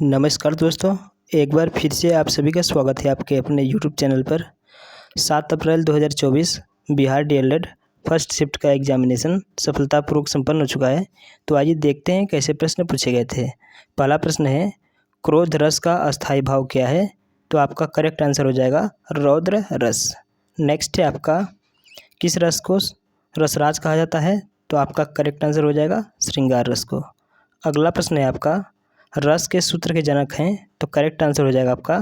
नमस्कार दोस्तों, एक बार फिर से आप सभी का स्वागत है आपके अपने यूट्यूब चैनल पर। 7 अप्रैल 2024 बिहार डीएलएड फर्स्ट शिफ्ट का एग्जामिनेशन सफलतापूर्वक संपन्न हो चुका है। तो आइए देखते हैं कैसे प्रश्न पूछे गए थे। पहला प्रश्न है, क्रोध रस का अस्थायी भाव क्या है? तो आपका करेक्ट आंसर हो जाएगा रौद्र रस। नेक्स्ट है आपका, किस रस को रसराज कहा जाता है? तो आपका करेक्ट आंसर हो जाएगा श्रृंगार रस को। अगला प्रश्न है आपका, रस के सूत्र के जनक हैं? तो करेक्ट आंसर हो जाएगा आपका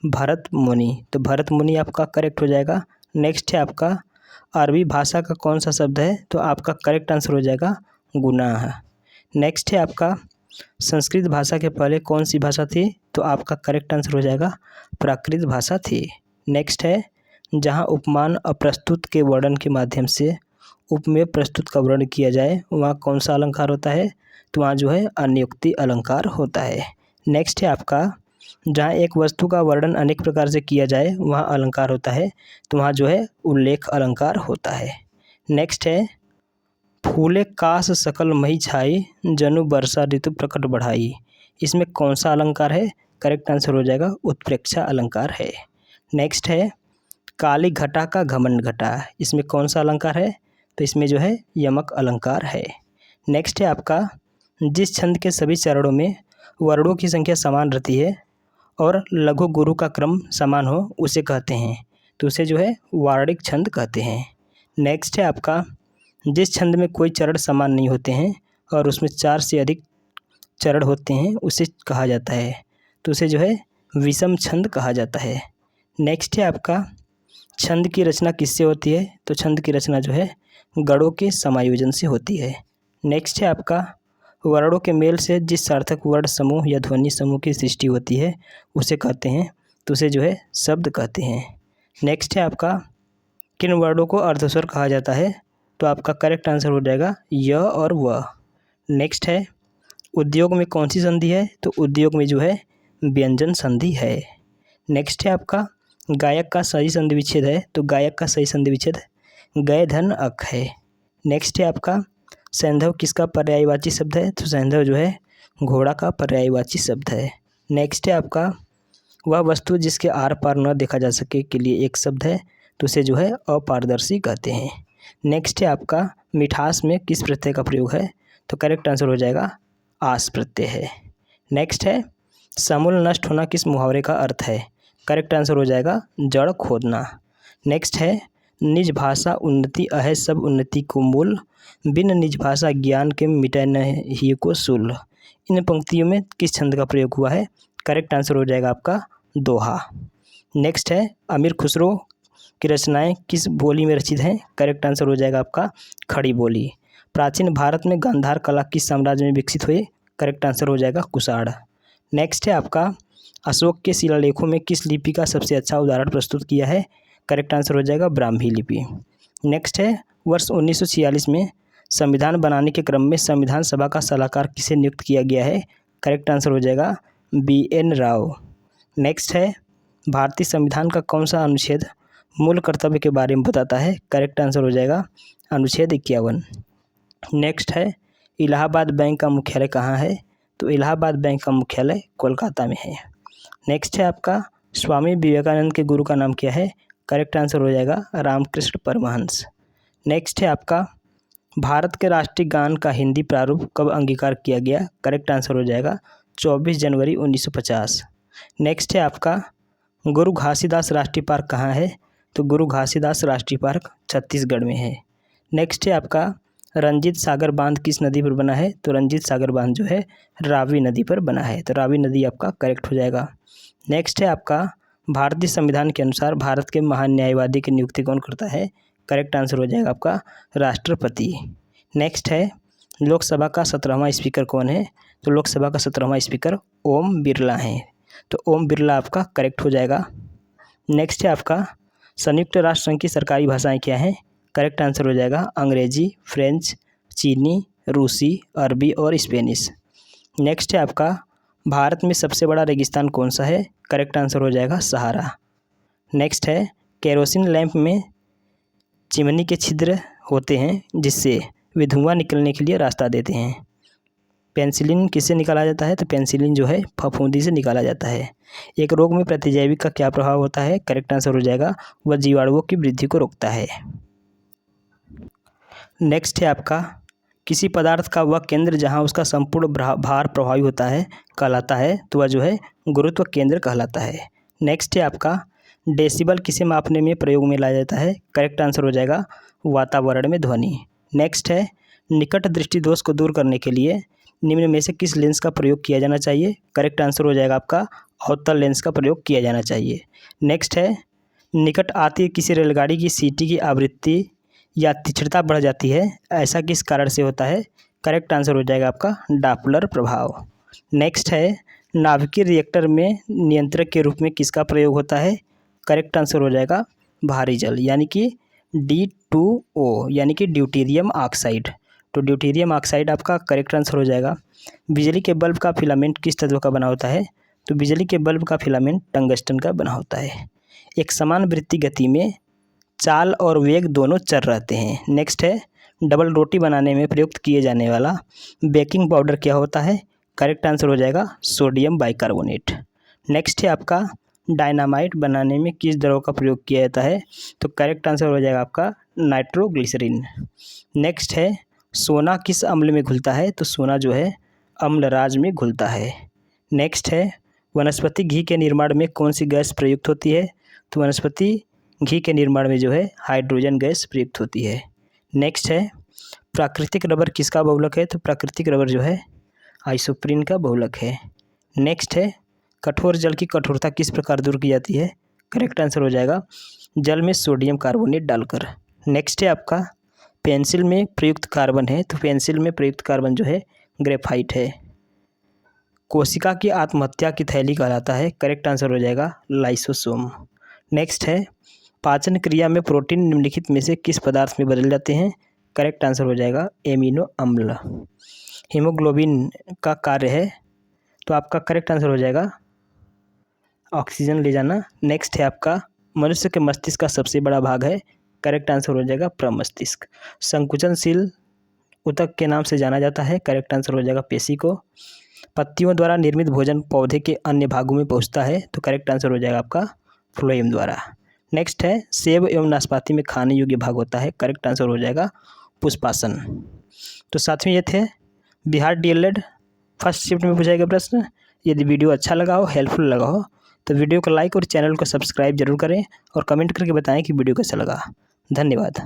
भरत मुनि। तो भरत मुनि आपका करेक्ट हो जाएगा। नेक्स्ट है आपका, अरबी भाषा का कौन सा शब्द है? तो आपका करेक्ट आंसर हो जाएगा गुनाह। नेक्स्ट है आपका, संस्कृत भाषा के पहले कौन सी भाषा थी? तो आपका करेक्ट आंसर हो जाएगा प्राकृत भाषा थी। नेक्स्ट है, जहाँ उपमान अप्रस्तुत के वर्णन के माध्यम से उपमेय प्रस्तुत का वर्णन किया जाए वहाँ कौन सा अलंकार होता है? तो वहाँ जो है अन्योक्ति अलंकार होता है। नेक्स्ट है आपका, जहाँ एक वस्तु का वर्णन अनेक प्रकार से किया जाए वहाँ अलंकार होता है, तो वहाँ जो है उल्लेख अलंकार होता है। नेक्स्ट है, फूले कास सकल मही छाई जनु वर्षा ऋतु प्रकट बढ़ाई। इसमें कौन सा अलंकार है? करेक्ट आंसर हो जाएगा उत्प्रेक्षा अलंकार है। नेक्स्ट है, काली घटा का घमंड घटा। इसमें कौन सा अलंकार है? तो इसमें जो है यमक अलंकार है। नेक्स्ट है आपका, जिस छंद के सभी चरणों में वर्णों की संख्या समान रहती है और लघु गुरु का क्रम समान हो उसे कहते हैं, तो उसे जो है वार्णिक छंद कहते हैं। नेक्स्ट है आपका, जिस छंद में कोई चरण समान नहीं होते हैं और उसमें 4 से अधिक चरण होते हैं उसे कहा जाता है, तो उसे जो है विषम छंद कहा जाता है। नेक्स्ट है आपका, छंद की रचना किससे होती है? तो छंद की रचना जो है गढ़ों के समायोजन से होती है। नेक्स्ट है आपका, वर्णों के मेल से जिस सार्थक वर्ण समूह या ध्वनि समूह की सृष्टि होती है उसे कहते हैं, तो उसे जो है शब्द कहते हैं। नेक्स्ट है आपका, किन वर्णों को अर्धस्वर कहा जाता है? तो आपका करेक्ट आंसर हो जाएगा य और व। नेक्स्ट है, उद्योग में कौन सी संधि है? तो उद्योग में जो है व्यंजन संधि है। नेक्स्ट है आपका, गायक का सही संधि विच्छेद है? तो गायक का सही संधि विच्छेद गय धन अक है। नेक्स्ट है आपका, सैंधव किसका पर्यायवाची शब्द है? तो सैंधव जो है घोड़ा का पर्यायवाची शब्द है। नेक्स्ट है आपका, वह वस्तु जिसके आर पार न देखा जा सके के लिए एक शब्द है, तो उसे जो है अपारदर्शी कहते हैं। नेक्स्ट है आपका, मिठास में किस प्रत्यय का प्रयोग है? तो करेक्ट आंसर हो जाएगा आस प्रत्यय है। नेक्स्ट है, समूल नष्ट होना किस मुहावरे का अर्थ है? करेक्ट आंसर हो जाएगा जड़ खोदना। नेक्स्ट है, निज भाषा उन्नति अहे सब उन्नति को मूल, बिन निज भाषा ज्ञान के मिटाए न ही को सूल। इन पंक्तियों में किस छंद का प्रयोग हुआ है? करेक्ट आंसर हो जाएगा आपका दोहा। नेक्स्ट है, अमीर खुसरो की रचनाएं किस बोली में रचित हैं? करेक्ट आंसर हो जाएगा आपका खड़ी बोली। प्राचीन भारत में गांधार कला किस साम्राज्य में विकसित हुई? करेक्ट आंसर हो जाएगा कुषाण। नेक्स्ट है आपका, अशोक के शिलालेखों में किस लिपि का सबसे अच्छा उदाहरण प्रस्तुत किया है? करेक्ट आंसर हो जाएगा ब्राह्मी लिपि। नेक्स्ट है, वर्ष 1946 में संविधान बनाने के क्रम में संविधान सभा का सलाहकार किसे नियुक्त किया गया है? करेक्ट आंसर हो जाएगा BN राव। नेक्स्ट है, भारतीय संविधान का कौन सा अनुच्छेद मूल कर्तव्य के बारे में बताता है? करेक्ट आंसर हो जाएगा अनुच्छेद 51। नेक्स्ट है, इलाहाबाद बैंक का मुख्यालय कहाँ है? तो इलाहाबाद बैंक का मुख्यालय कोलकाता में है। नेक्स्ट है आपका, स्वामी विवेकानंद के गुरु का नाम क्या है? करेक्ट आंसर हो जाएगा रामकृष्ण परमहंस। नेक्स्ट है आपका, भारत के राष्ट्रीय गान का हिंदी प्रारूप कब अंगीकार किया गया? करेक्ट आंसर हो जाएगा 24 जनवरी 1950। नेक्स्ट है आपका, गुरु घासीदास राष्ट्रीय पार्क कहाँ है? तो गुरु घासीदास राष्ट्रीय पार्क छत्तीसगढ़ में है। नेक्स्ट है आपका, रंजीत सागर बांध किस नदी पर बना है? तो रंजीत सागर बांध जो है रावी नदी पर बना है, तो रावी नदी आपका करेक्ट हो जाएगा। नेक्स्ट है आपका, भारतीय संविधान के अनुसार भारत के महान न्यायवादी की नियुक्ति कौन करता है? करेक्ट आंसर हो जाएगा आपका राष्ट्रपति। नेक्स्ट है, लोकसभा का 17वां स्पीकर कौन है? तो लोकसभा का 17वां स्पीकर ओम बिरला हैं, तो ओम बिरला आपका करेक्ट हो जाएगा। नेक्स्ट है आपका, संयुक्त राष्ट्र संघ की सरकारी भाषाएं क्या हैं? करेक्ट आंसर हो जाएगा अंग्रेजी, फ्रेंच, चीनी, रूसी, अरबी और स्पेनिश। नेक्स्ट है आपका, भारत में सबसे बड़ा रेगिस्तान कौन सा है? करेक्ट आंसर हो जाएगा सहारा। नेक्स्ट है, केरोसिन लैंप में चिमनी के छिद्र होते हैं जिससे वे धुआं निकलने के लिए रास्ता देते हैं। पेनिसिलिन किससे निकाला जाता है? तो पेनिसिलिन जो है फफूंदी से निकाला जाता है। एक रोग में प्रतिजैविक का क्या प्रभाव होता है? करेक्ट आंसर हो जाएगा वह जीवाणुओं की वृद्धि को रोकता है। नेक्स्ट है आपका, किसी पदार्थ का वह केंद्र जहां उसका संपूर्ण भार प्रभावी होता है कहलाता है, तो वह जो है गुरुत्व केंद्र कहलाता है। नेक्स्ट है आपका, डेसिबल किसे मापने में प्रयोग में लाया जाता है? करेक्ट आंसर हो जाएगा वातावरण में ध्वनि। नेक्स्ट है, निकट दृष्टि दोष को दूर करने के लिए निम्न में से किस लेंस का प्रयोग किया जाना चाहिए? करेक्ट आंसर हो जाएगा आपका अवतल लेंस का प्रयोग किया जाना चाहिए। नेक्स्ट है, निकट आती किसी रेलगाड़ी की सीटी की आवृत्ति या तीक्ष्णता बढ़ जाती है, ऐसा किस कारण से होता है? करेक्ट आंसर हो जाएगा आपका डापलर प्रभाव। नेक्स्ट है, नाभिकीय रिएक्टर में नियंत्रक के रूप में किसका प्रयोग होता है? करेक्ट आंसर हो जाएगा भारी जल यानी कि D2O यानी कि ड्यूटेरियम ऑक्साइड। तो ड्यूटेरियम ऑक्साइड आपका करेक्ट आंसर हो जाएगा। बिजली के बल्ब का फिलामेंट किस तत्व का बना होता है? तो बिजली के बल्ब का फिलामेंट टंगस्टन का बना होता है। एक समान वृत्तीय गति में चाल और वेग दोनों चर रहते हैं। नेक्स्ट है, डबल रोटी बनाने में प्रयुक्त किए जाने वाला बेकिंग पाउडर क्या होता है? करेक्ट आंसर हो जाएगा सोडियम बाइकार्बोनेट। नेक्स्ट है आपका, डायनामाइट बनाने में किस द्रव का प्रयोग किया जाता है? तो करेक्ट आंसर हो जाएगा आपका नाइट्रोग्लिसरीन। नेक्स्ट है, सोना किस अम्ल में घुलता है? तो सोना जो है अम्लराज में घुलता है। नेक्स्ट है, वनस्पति घी के निर्माण में कौन सी गैस प्रयुक्त होती है? तो वनस्पति घी के निर्माण में जो है हाइड्रोजन गैस प्रयुक्त होती है। नेक्स्ट है, प्राकृतिक रबर किसका बहुलक है? तो प्राकृतिक रबर जो है आइसोप्रीन का बहुलक है। नेक्स्ट है, कठोर जल की कठोरता किस प्रकार दूर की जाती है? करेक्ट आंसर हो जाएगा जल में सोडियम कार्बोनेट डालकर। नेक्स्ट है आपका, पेंसिल में प्रयुक्त कार्बन है, तो पेंसिल में प्रयुक्त कार्बन जो है ग्रेफाइट है। कोशिका की आत्महत्या की थैली कहलाता है, करेक्ट आंसर हो जाएगा लाइसोसोम। नेक्स्ट है, पाचन क्रिया में प्रोटीन निम्नलिखित में से किस पदार्थ में बदल जाते हैं? करेक्ट आंसर हो जाएगा एमिनो अम्ल। हीमोग्लोबिन का कार्य है, तो आपका करेक्ट आंसर हो जाएगा ऑक्सीजन ले जाना। नेक्स्ट है आपका, मनुष्य के मस्तिष्क का सबसे बड़ा भाग है, करेक्ट आंसर हो जाएगा प्रमस्तिष्क। संकुचनशील ऊतक के नाम से जाना जाता है, करेक्ट आंसर हो जाएगा पेशी को। पत्तियों द्वारा निर्मित भोजन पौधे के अन्य भागों में पहुंचता है, तो करेक्ट आंसर हो जाएगा आपका फ्लोएम द्वारा। नेक्स्ट है, सेब एवं नाशपाती में खाने योग्य भाग होता है, करेक्ट आंसर हो जाएगा पुष्पासन। तो साथ में ये थे बिहार डीएलएड फर्स्ट शिफ्ट में पूछा गया प्रश्न। यदि वीडियो अच्छा लगा हो, हेल्पफुल लगा हो, तो वीडियो को लाइक और चैनल को सब्सक्राइब जरूर करें और कमेंट करके बताएं कि वीडियो कैसा लगा। धन्यवाद।